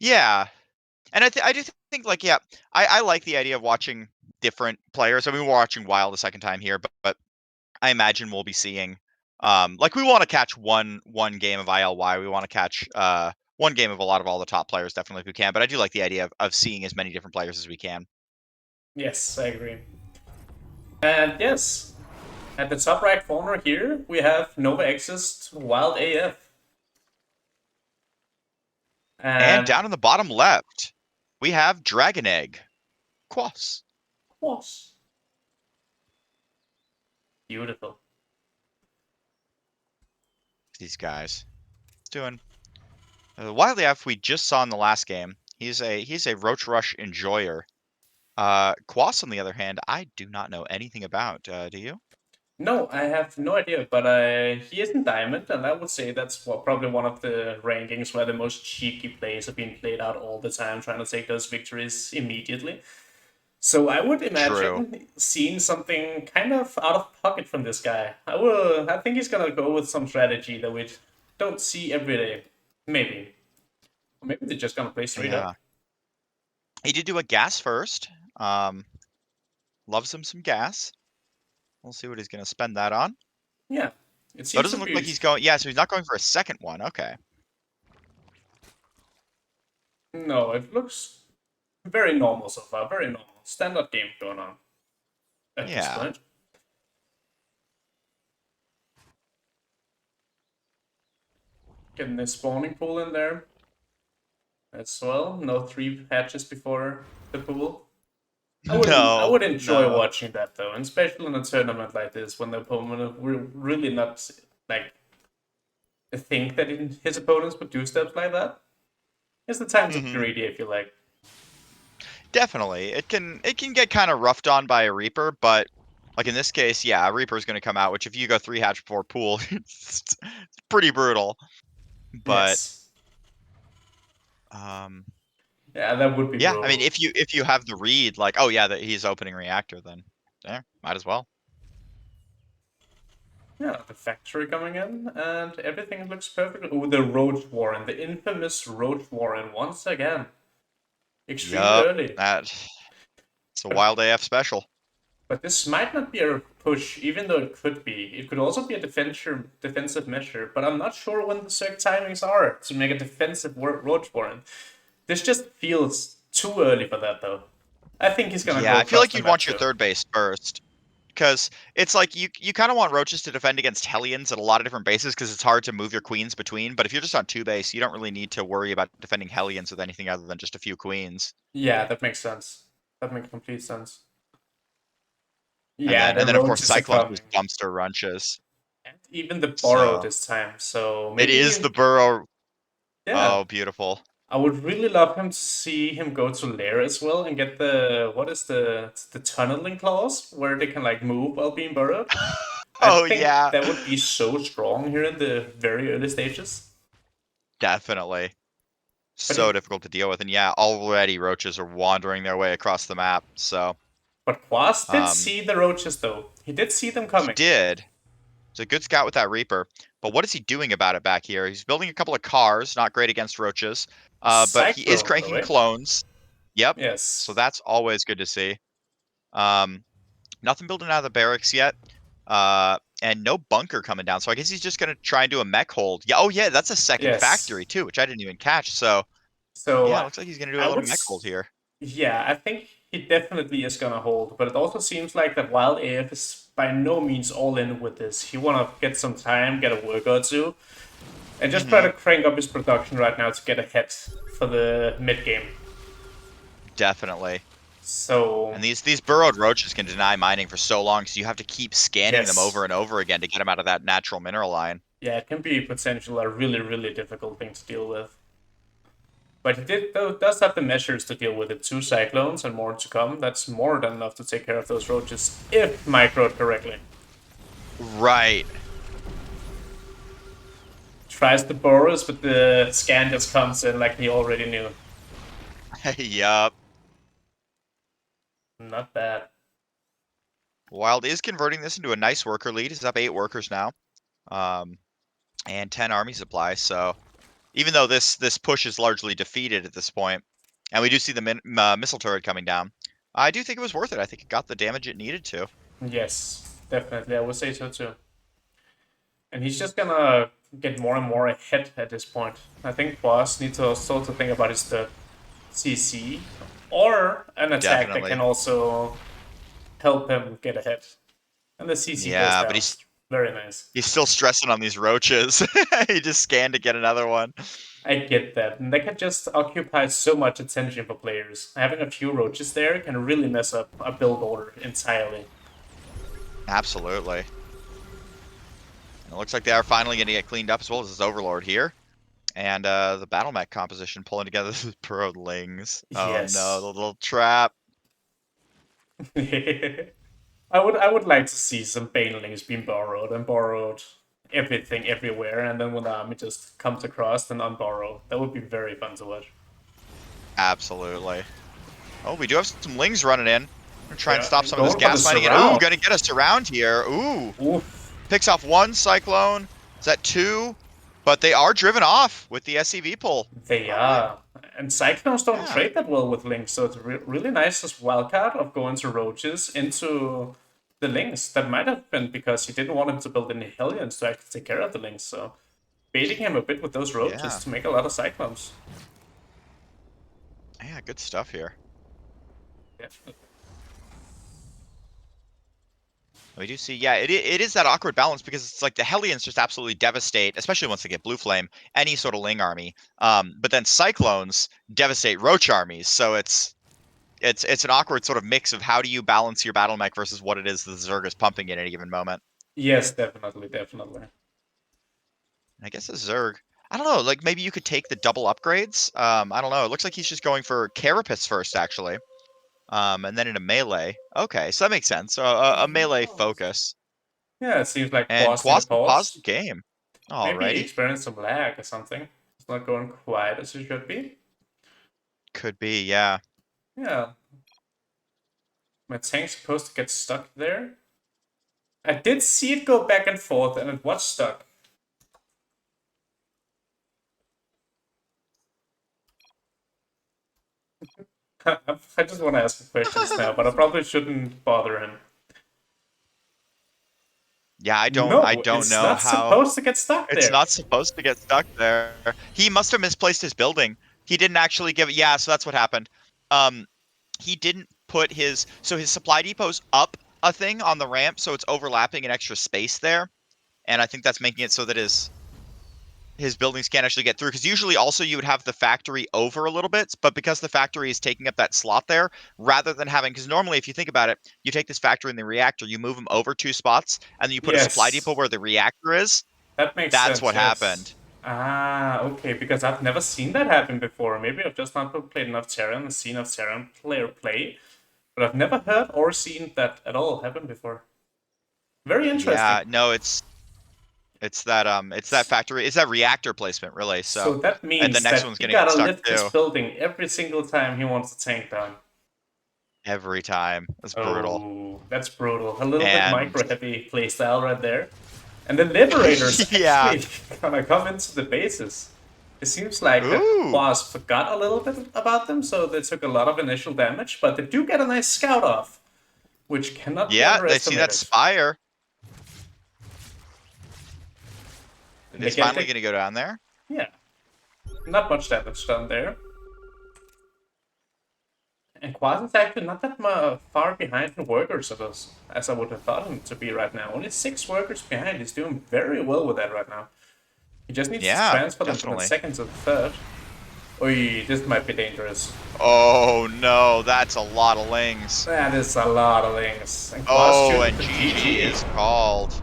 Yeah, and I do think, like, yeah, I like the idea of watching different players. I mean, we're watching Wild a second time here, but I imagine we'll be seeing, like, we wanna catch one game of ILY, we wanna catch, one game of a lot of all the top players definitely if we can, but I do like the idea of seeing as many different players as we can. Yes, I agree. And yes, at the top right corner here, we have NovaX's WildAF. And And down in the bottom left, we have DrgnEg. Quas. was beautiful. These guys. Doing WildAF we just saw in the last game. He's a Roach Rush enjoyer. Quas, on the other hand, I do not know anything about. Do you? No, I have no idea, but he is in Diamond, and I would say that's probably one of the rankings where the most cheeky plays are being played out all the time, trying to take those victories immediately. So I would True. imagine seeing something kind of out of pocket from this guy. I think he's gonna go with some strategy that we don't see every day. Maybe. Or maybe they're just gonna play straight Yeah. up. He did do a gas first. Um, Loves him some gas. We'll see what he's gonna spend that on. Yeah. It Oh, it seems to doesn't look like be he's going. Yeah, so he's not going for a second one. Okay. no, it looks very normal so far, very normal. Standard game going on at this Yeah. point. Getting the spawning pool in there as well. No 3 hatches before the pool. I No. would enjoy No. watching that though, and especially in a tournament like this when the opponent will really not like think that his opponents would do steps like that. It's the time to be Hmm. greedy if you like. Definitely. It can get kind of roughed on by a Reaper, but like in this case, yeah, a Reaper's gonna come out, which if you go 3 hatch before pool, it's pretty brutal. But Yes. um Yeah, that would be yeah, I mean brutal. if you have the read, like, oh yeah, that he's opening reactor, then yeah, might as well. Yeah, the factory coming in, and everything looks perfect. Oh, the Roach Warren, the infamous Roach Warren once again. Extremely Yup. early. It's a But wild AF special. But this might not be a push, even though it could be. It could also be a defensive measure, but I'm not sure when the certain timings are to make a defensive roach warrant. This just feels too early for that, though. I think he's gonna Yeah, go I feel like trust the you'd map want your too. third base first. Because it's like you kind of want roaches to defend against Hellions at a lot of different bases because it's hard to move your queens between. But if you're just on 2 base, you don't really need to worry about defending Hellions with anything other than just a few queens. Yeah, that makes sense. That makes complete sense. And Yeah, then the and then of course roaches are Cyclones coming. just dumpster runches. And even the burrow So this time, so it maybe is the burrow. yeah. Oh, beautiful. I would really love him to see him go to lair as well and get the what is the tunneling clause where they can like move while being burrowed. I Oh think yeah, that would be so strong here in the very early stages. definitely. But So he, difficult to deal with. And yeah, already roaches are wandering their way across the map. So but Quas did um see the roaches though. He did see them he coming. did. He's a good scout with that Reaper. But what is he doing about it back here? He's building a couple of cars, not great against roaches. But he is Cyclone, by the cranking way. clones. Yep. So Yes. that's always good to see. Um, Nothing building out of the barracks yet. And no bunker coming down. So I guess he's just gonna try and do a mech hold. Yeah, oh yeah, that's a second factory Yes. too, which I didn't even catch. So So yeah, looks like he's gonna do I a would, little mech hold here. yeah, I think he definitely is gonna hold. But it also seems like that Wild AF is by no means all in with this. He wanna get some time, get a work or two, and just try Hmm. to crank up his production right now to get ahead for the mid game. Definitely. So And these burrowed roaches can deny mining for so long, so you have to keep scanning them over yes, and over again to get them out of that natural mineral line. yeah, it can be potentially a really difficult thing to deal with. But he does have the measures to deal with it. 2 cyclones and more to come. That's more than enough to take care of those roaches if microed correctly. Right. Tries the burrows, but the scan just comes in like he already knew. Yup. Not bad. Wild is converting this into a nice worker lead. He's up 8 workers now. Um, and 10 army supplies, so even though this push is largely defeated at this point, and we do see the missile turret coming down, I do think it was worth it. I think it got the damage it needed to. Yes, definitely. I would say so too. And he's just gonna get more and more ahead at this point. I think Boss needs to also to think about is the CC or an attack Definitely. that can also help him get ahead. And the CC goes Yeah, down. but he's Very nice. still stressing on these roaches. He just scanned to get another one. I get that. And they can just occupy so much attention for players. Having a few roaches there can really mess up a build order entirely. Absolutely. And it looks like they are finally going to get cleaned up as well as this Overlord here. And the battle mech composition pulling together the Prodlings. Oh Yes. no, the little trap. I would like to see some banelings being borrowed and borrowed everything everywhere, and then when the army just comes across and unborrow. That would be very fun to watch. Absolutely. Oh, we do have some lings running in. We're trying to stop some of this going for the gas mining. surround. Ooh, gonna get us surround here. Ooh. Oof. Picks off one Cyclone. Is that two? But they are driven off with the SCV pull. They are. And Cyclones don't Yeah. trade that well with Lynx, so it's really nice as wildcard of going to Roaches into the Lynx. That might have been because he didn't want him to build any Hellions to actually take care of the Lynx, so baiting him a bit with those Roaches Yeah. to make a lot of Cyclones. Yeah, good stuff here. Definitely. We do see, yeah, it is that awkward balance because it's like the Hellions just absolutely devastate, especially once they get Blue Flame, any sort of Ling army. But then Cyclones devastate Roach armies, so it's an awkward sort of mix of how do you balance your battle mech versus what it is the Zerg is pumping at any given moment. Yes, definitely, definitely. I guess the Zerg, I don't know, like maybe you could take the double upgrades. I don't know. It looks like he's just going for Carapace first, actually. And then in a melee. Okay, so that makes sense. So a melee focus. Yeah, it seems like And Boss in a Quas paused the pause. game. Maybe he Alrighty. experienced some lag or something. It's not going quite as it should be. Could be, yeah. Yeah. My tank's supposed to get stuck there. I did see it go back and forth, and it was stuck. I just want to ask questions now, but I probably shouldn't bother him. Yeah, I don't No, know it's not how supposed to get stuck it's there. not supposed to get stuck there. He must have misplaced his building. He didn't actually give it. Yeah, so that's what happened. He didn't put his supply depot's up a thing on the ramp, so it's overlapping an extra space there. And I think that's making it so that his buildings can't actually get through, because usually also you would have the factory over a little bit, but because the factory is taking up that slot there, rather than having, because normally if you think about it, you take this factory and the reactor, you move them over 2 spots, and then you put a supply depot where the reactor is. That makes sense. That's what happened. Ah, okay, because I've never seen that happen before. Maybe I've just not played enough Terran and seen enough Terran player play, but I've never heard or seen that at all happen before. Very interesting. Yeah, no, it's that factory, it's that reactor placement really. So that means and the next that one's he gonna get gotta stuck lift his too. building every single time he wants to tank down. Every time. That's brutal. Oh, that's brutal. A little And- bit micro-heavy playstyle right there. And the Liberators Yeah. actually gonna come into the bases. It seems like the Ooh. boss forgot a little bit about them, so they took a lot of initial damage, but they do get a nice scout off, which cannot be Yeah, underestimated. they see that spire. They It's get finally the- gonna go down there. Yeah. Not much damage done there. And Quas is actually not that far behind in workers as I would have thought him to be right now. Only 6 workers behind. He's doing very well with that right now. He just needs to transfer them from the definitely. second to the third. Oy, this might be dangerous. Oh no, that's a lot of lings. That is a lot of links. And Oh, Quas and shooting for GG is called.